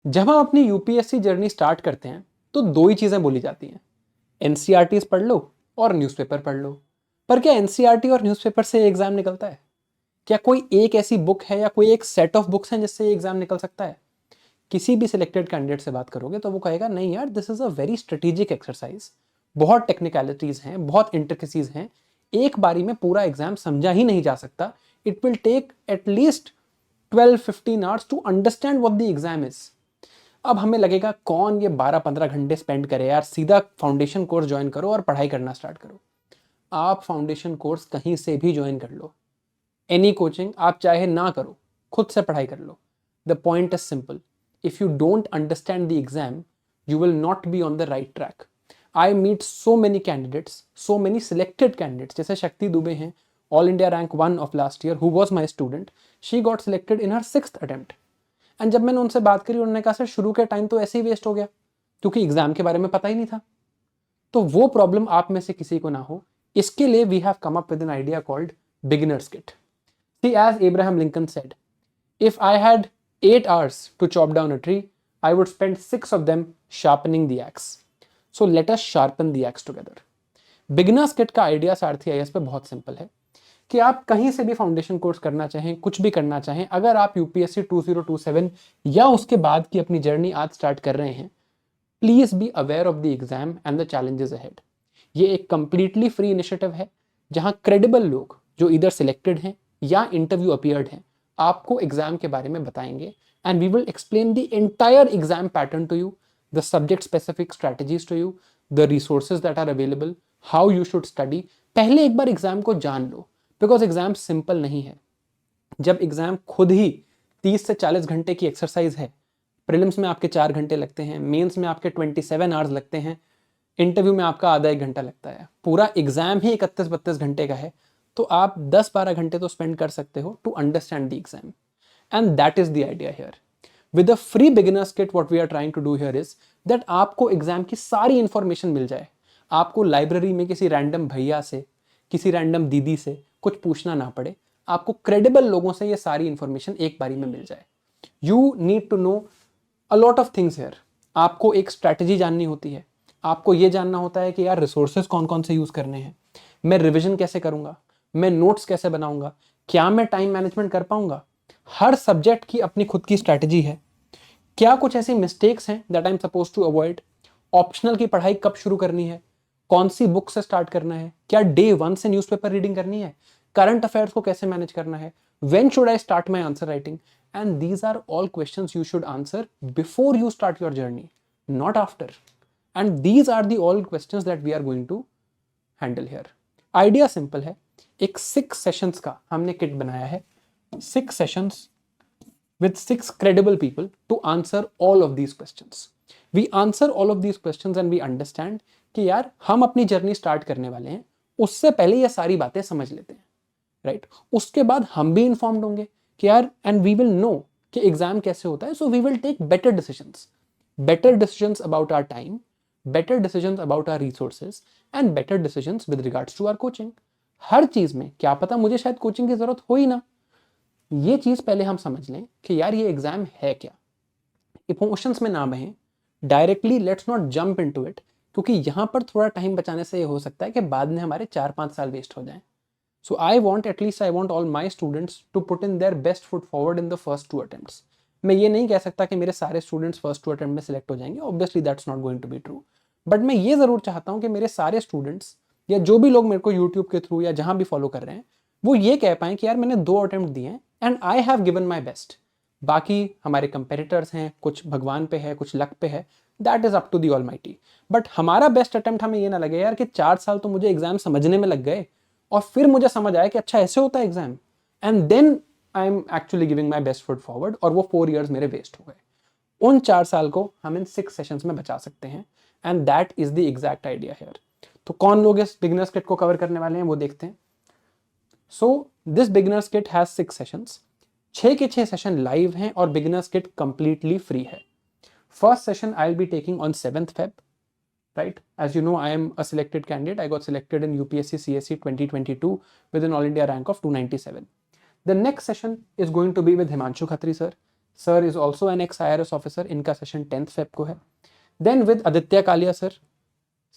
जब हम अपनी यूपीएससी जर्नी स्टार्ट करते हैं तो दो ही चीज़ें बोली जाती हैं, एनसीईआरटीज पढ़ लो और न्यूज़पेपर पढ़ लो। पर क्या एनसीईआरटी और न्यूज़पेपर से एग्जाम निकलता है? क्या कोई एक ऐसी बुक है या कोई एक सेट ऑफ बुक्स हैं जिससे ये एग्जाम निकल सकता है? किसी भी सिलेक्टेड कैंडिडेट से बात करोगे तो वो कहेगा नहीं यार, this is a very strategic exercise, बहुत टेक्निकलिटीज हैं, बहुत इंट्रिकेसीज हैं, एक बारी में पूरा एग्जाम समझा ही नहीं जा सकता। It will take at least 12-15 hours to understand what the exam is. अब हमें लगेगा कौन ये 12-15 घंटे स्पेंड करे यार, सीधा फाउंडेशन कोर्स ज्वाइन करो और पढ़ाई करना स्टार्ट करो। आप फाउंडेशन कोर्स कहीं से भी ज्वाइन कर लो, एनी कोचिंग आप चाहे ना करो, खुद से पढ़ाई कर लो। The point is simple, if you don't understand the exam you will not be on the right track. I meet so many candidates, so many selected candidates, जैसे शक्ति दुबे हैं, all India rank 1 of last year, who was my student. She got selected in her 6th attempt. And जब मैंने उनसे बात करी उन्होंने कहा sir शुरू के टाइम तो ऐसे ही वेस्ट हो गया क्योंकि एग्जाम के बारे में पता ही नहीं था। तो वो प्रॉब्लम आप में से किसी को ना हो, इसके लिए we have come up with an idea called beginners kit. See as Abraham Lincoln said, if I had 8 hours to chop down a tree, I would spend 6 of them sharpening the axe. So let us sharpen the axe together. Beginners kit का idea सारथी IAS पे बहुत simple है कि आप कहीं से भी foundation course करना चाहें, कुछ भी करना चाहें, अगर आप यूपीएससी 2027 या उसके बाद की अपनी जर्नी आज स्टार्ट कर रहे हैं, please be aware of the exam and the challenges ahead. ये एक कंप्लीटली फ्री इनिशिएटिव है जहां क्रेडिबल लोग जो इधर सिलेक्टेड हैं या इंटरव्यू अपीयर्ड हैं आपको एग्जाम के बारे में बताएंगे, and we will explain the entire exam pattern to you, the subject specific strategies to you, the resources that are available, how you should study. पहले एक बार एग्जाम को जान लो, बिकॉज एग्जाम सिंपल नहीं है। जब एग्जाम खुद ही 30 से 40 घंटे की एक्सरसाइज है, प्रीलिम्स में आपके 4 घंटे लगते हैं, मेंस में आपके 27 आवर्स लगते हैं, इंटरव्यू में आपका आधा 1 घंटा लगता है, पूरा एग्जाम ही 31-32 घंटे का है, तो आप 10-12 घंटे तो स्पेंड कर सकते हो to understand the exam. And that is the idea here with a free beginners kit. What we are trying to do here is that आपको एग्जाम की सारी इंफॉर्मेशन मिल जाए, आपको लाइब्रेरी में किसी रैंडम भैया से, किसी रैंडम दीदी से कुछ पूछना ना पड़े, आपको क्रेडिबल लोगों से ये सारी इंफॉर्मेशन एक बारी में मिल जाए। You need to know a lot of things here. आपको एक स्ट्रैटेजी जाननी होती है, आपको ये जानना होता है कि यार रिसोर्सेज कौन कौन से यूज करने हैं, मैं रिविजन कैसे करूंगा, मैं नोट्स कैसे बनाऊंगा, क्या मैं टाइम मैनेजमेंट कर पाऊंगा। हर सब्जेक्ट की अपनी खुद की स्ट्रैटेजी है। क्या कुछ ऐसी मिस्टेक्स हैं that I am suppose to avoid, optional की पढ़ाई कब शुरू करनी है, कौन सी बुक से स्टार्ट करना है, क्या डे 1 से न्यूज़पेपर रीडिंग करनी है, करंट अफेयर्स को कैसे मैनेज करना है, when should I start my answer writing. And these are all questions you should answer before you start your journey, not after. And these are the all questions that we are going to handle here. Idea simple है, एक 6 sessions का हमने kit बनाया है, 6 sessions with 6 credible people to answer all of these questions. We answer all of these questions and we understand कि यार हम अपनी जर्नी स्टार्ट करने वाले हैं, उससे पहले ये सारी बातें समझ लेते हैं, राइट? उसके बाद हम भी इन्फॉर्म्ड होंगे कि यार, एंड वी विल नो कि एग्जाम कैसे होता है, so we will take better decisions about our time, better decisions about our resources and better decisions with regards to our coaching. हर चीज में क्या पता मुझे शायद कोचिंग की जरूरत हो ही ना, ये चीज पहले हम समझ लें कि यार ये एग्जाम है क्या। इमोशंस में ना बहें, directly let's not jump into it, क्योंकि यहां पर थोड़ा टाइम बचाने से ये हो सकता है कि बाद में हमारे 4-5 साल वेस्ट हो जाएं। So I want at least I want all my students to put in their best foot forward in the first 2 attempts. मैं ये नहीं कह सकता कि मेरे सारे स्टूडेंट्स फर्स्ट 2 अटेम्प्ट में सिलेक्ट हो जाएंगे, obviously that's not going to be true, but मैं ये जरूर चाहता हूं कि मेरे सारे स्टूडेंट्स या जो भी लोग मेरे को यूट्यूब के थ्रू या जहां भी फॉलो कर रहे हैं वो ये कह पाएं कि यार मैंने 2 अटेम्प्ट दिए हैं and I have given my best. बाकी हमारे कंपेटिटर्स हैं, कुछ भगवान पे है, कुछ लक पे है, that is up to the almighty. But हमारा बेस्ट अटेम्प्ट हमें ये ना लगे यार कि 4 साल तो मुझे एग्जाम समझने में लग गए और फिर मुझे समझ आया कि अच्छा ऐसे होता है exam, and then I am actually giving my best foot forward और वो 4 ईयर्स मेरे वेस्ट हो गए। उन 4 साल को हम इन 6 सेशंस में बचा सकते हैं, and that is the exact idea here. तो कौन लोग इस बिगिनर्स किट को कवर करने वाले हैं वो देखते हैं। So this beginners kit has 6 sessions, 6 के 6 सेशन लाइव हैं और बिगिनर्स किट कंप्लीटली फ्री है। First session I will be taking on 7th Feb, right? As you know, I am a selected candidate. I got selected in UPSC CSE 2022 with an all India rank of 297. The next session is going to be with Himanshu Khatri sir. Sir is also an ex IRS officer, इनका session 10th Feb को है। Then with Aditya Kalia sir,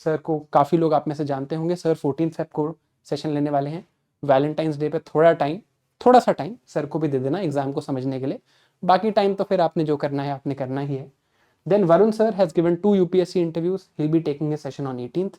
sir को काफ़ी लोग आप में से जानते होंगे, सर 14th फेब को सेशन लेने वाले हैं। वैलेंटाइंस डे पे थोड़ा सा टाइम सर को भी दे देना एग्जाम को समझने के लिए, बाकी टाइम तो फिर आपने जो करना है आपने करना ही है। Then Varun sir has given 2 UPSC interviews. He'll be taking his session on 18th.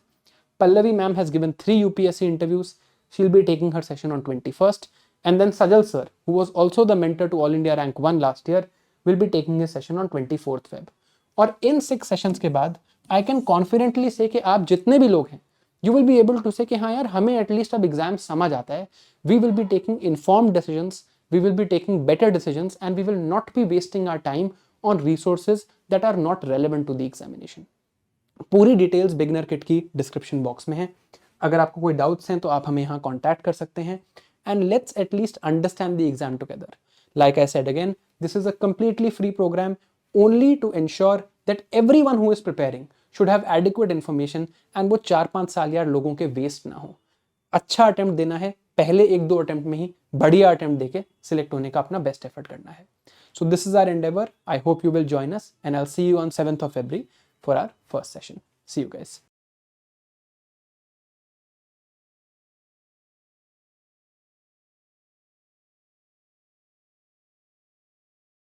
Pallavi ma'am has given 3 UPSC interviews. She'll be taking her session on 21st. And then Sajal sir, who was also the mentor to All India Rank 1 last year, will be taking his session on 24th Feb. और इन 6 sessions के बाद I can confidently say कि आप जितने भी लोग हैं, you will be able to say कि हाँ यार हमें एटलीस्ट अब एग्जाम समझ आता है. We will be taking informed decisions, we will be taking better decisions, and we will not be wasting our time on resources that are not relevant to the examination. पूरी details beginner kit की description box में है। अगर आपको कोई doubts हैं तो आप हमें यहाँ कॉन्टैक्ट कर सकते हैं, and let's at least understand the exam together. Like I said again, this is a completely free program only to ensure that everyone who is preparing should have adequate information, and वो 4-5 साल यार लोगों के waste ना हो। अच्छा attempt देना है, पहले 1-2 अटेम्प्ट में ही बढ़िया अटेम्प्ट देके सिलेक्ट होने का अपना बेस्ट एफर्ट करना है। So this is our endeavor. I hope you will join us, and I'll see you on 7th of February for our first session. See you guys.